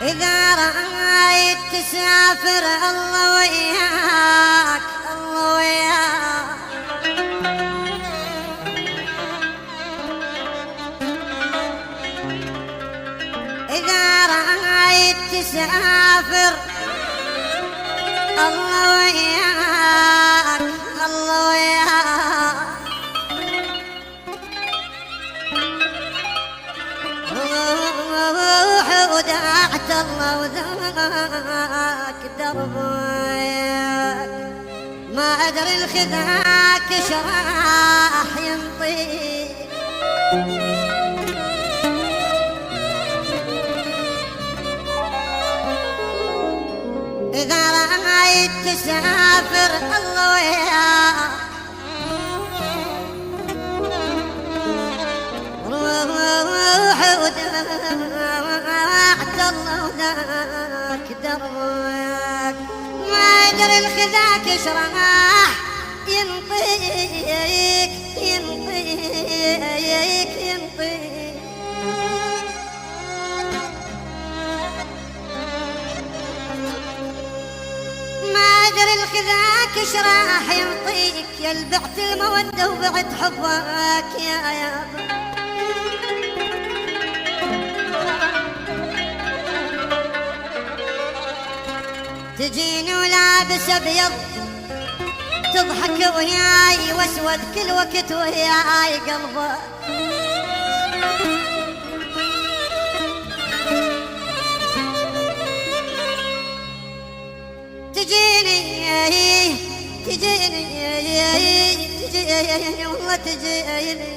إذا رأيت تسافر الله وياك الله وياك، إذا رأيت تسافر الله وياك الله وياك، روح ودعت الله وذاك دربك، ما أدري الخذاك ايش راح ينطيك. إذا رأيت تسافر الله وياك، روح ودعت الله وذاك دربك، ما أدري الخذاك ايش راح ينطيك ينطيك ينطيك. ما أدري الخذاك ايش راح ينطيك، يا بعت المودة وبعت حبك يا تجيني ولابس ابيض تضحك وياي، واسود كل وقت وياي قلبك. تجيني تجيني تجيني والله تجيني،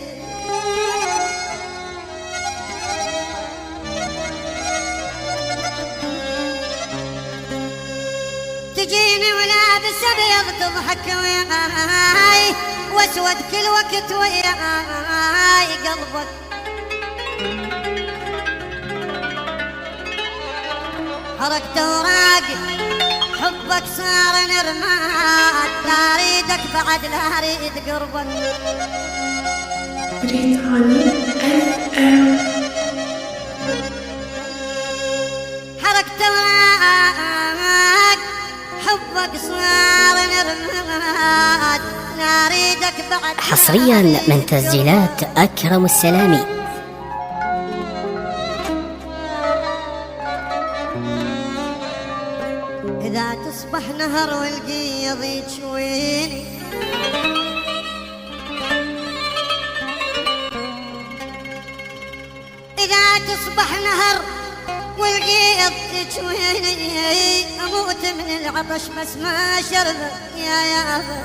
تجيني ولابس ابيض تضحك وياي، واسود كل وقت وياي قلبك. حركت اوراق حبك صار نرماد، لا اريدك بعد لا اريد قربك. حركت اوراق حبك صار نرماد، لا اريدك بعد. حصريا من تسجيلات أكرم السلامي. إذا تصبح نهر والقيض يشويني، إذا تصبح نهر والقيض تشويني، أموت من العطش بس ما شرب يا يابا.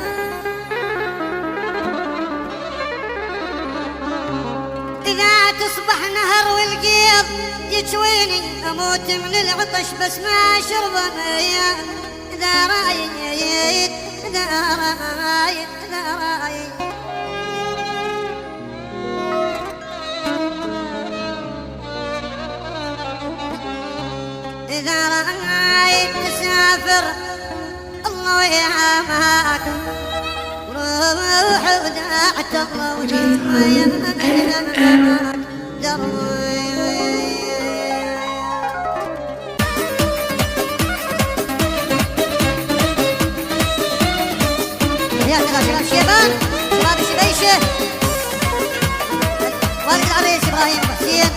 إذا تصبح نهر والقيض يشويني، أموت من العطش بس ما شرب يا. إذا رايد إذا رايد إذا رايد إذا رأيت تسافر الله وياك، روح ودعت الله وياك دربك. يا شباب شيبان شباب الشبيشه، والد العريس ابراهيم حسين،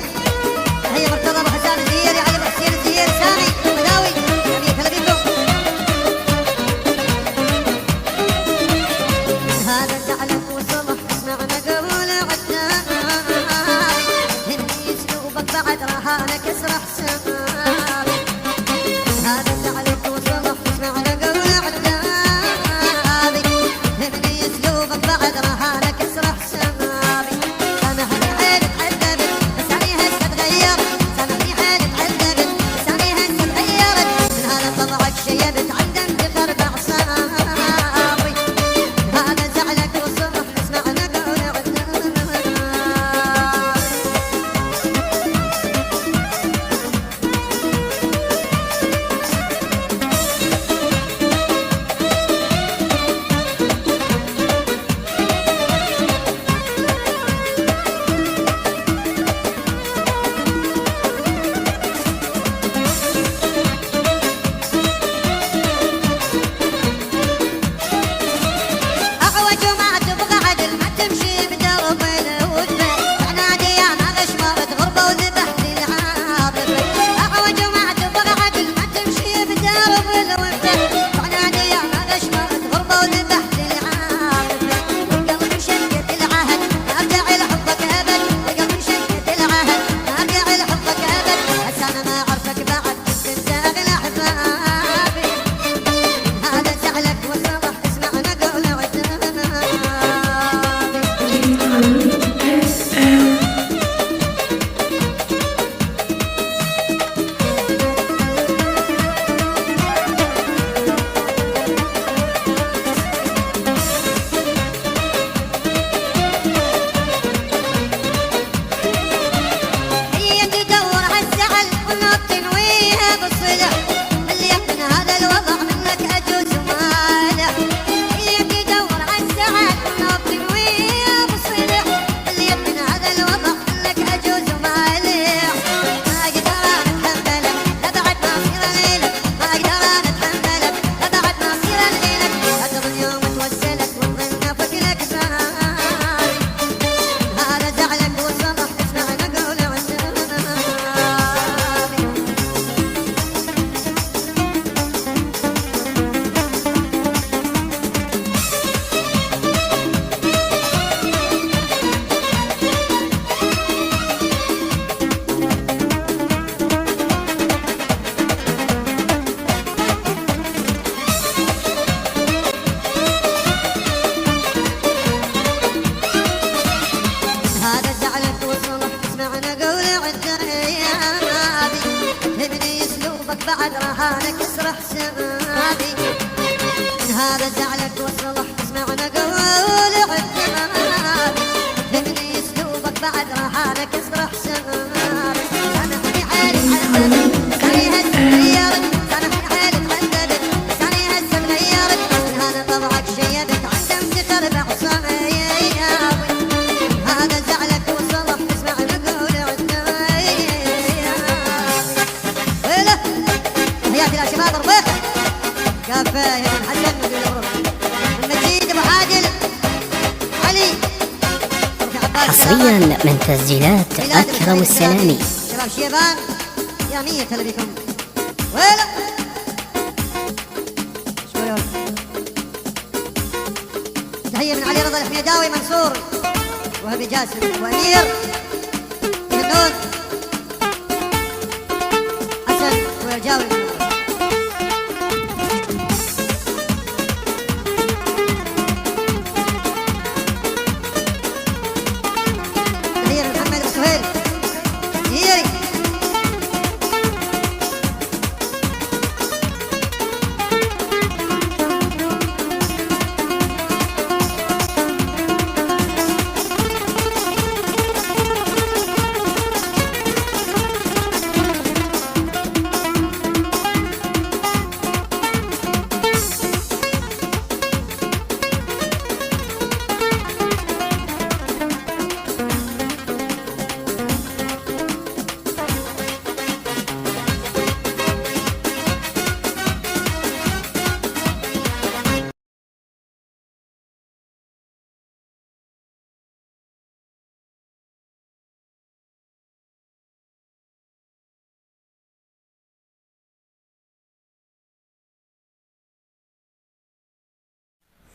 هي مرتضى ابو حسان الزيري، علي ابو حسين الزيري، سامي مداوي، جميع هلا بيكم. هذا زعلك وصلح اسمعنا قول عدنان، هني اسلوبك بعد راح انا كسر حسابي. هذا زعلك وصلح اسمعنا قول عدنان، هني اسلوبك بعد راح انا كسر حسابي. سامحني حيل تعذبت بس عليها تتغير، سامحني حيل تعذبت بس عليها برهانك اسرح سمامي، من هذا زعلك وصلح اسمع مقول عالتمامي، فهمني اسلوبك بعد رهانك اسرح سمامي، سامحني حيلك حزنك لساني هز غيرك، سامحني حيلك حزنك لساني هز مغيرك، من هذا طبعك شيبك عندم تربع صمي، هذا زعلك وصلح اسمع مقول عالتمامي. ويله تحياتي للشباب ربيخه كافة يا بن حسن مدير الغرفة، المجيد ابو عادل علي حصريا من تسجيلات أكرم السلامي. شباب شيبان يا مية هلا بكم. ويلا شوي تحية من علي رضا الحميداوي منصور وهبي جاسم وأمير جنون حسن ويرجاوي.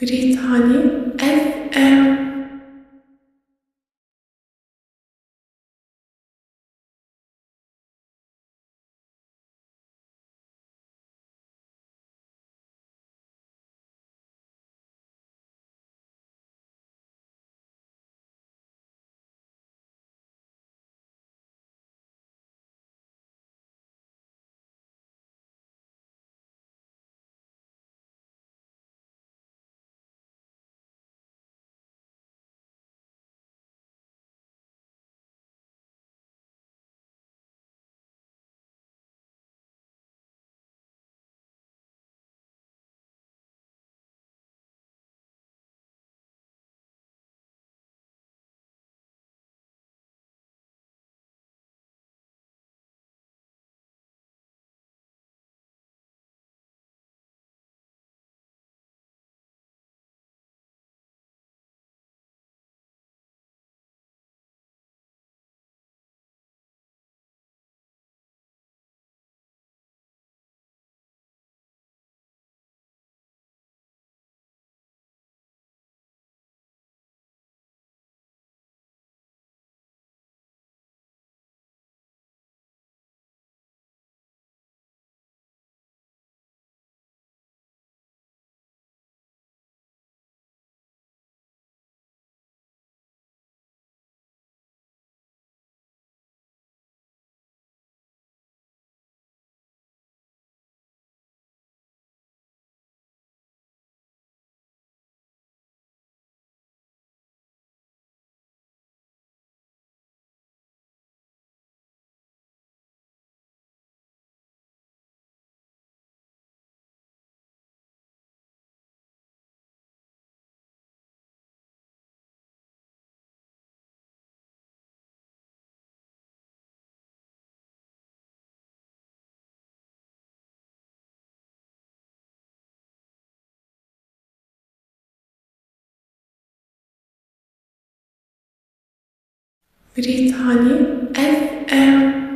بريطاني اف ام. بريطاني اف ام.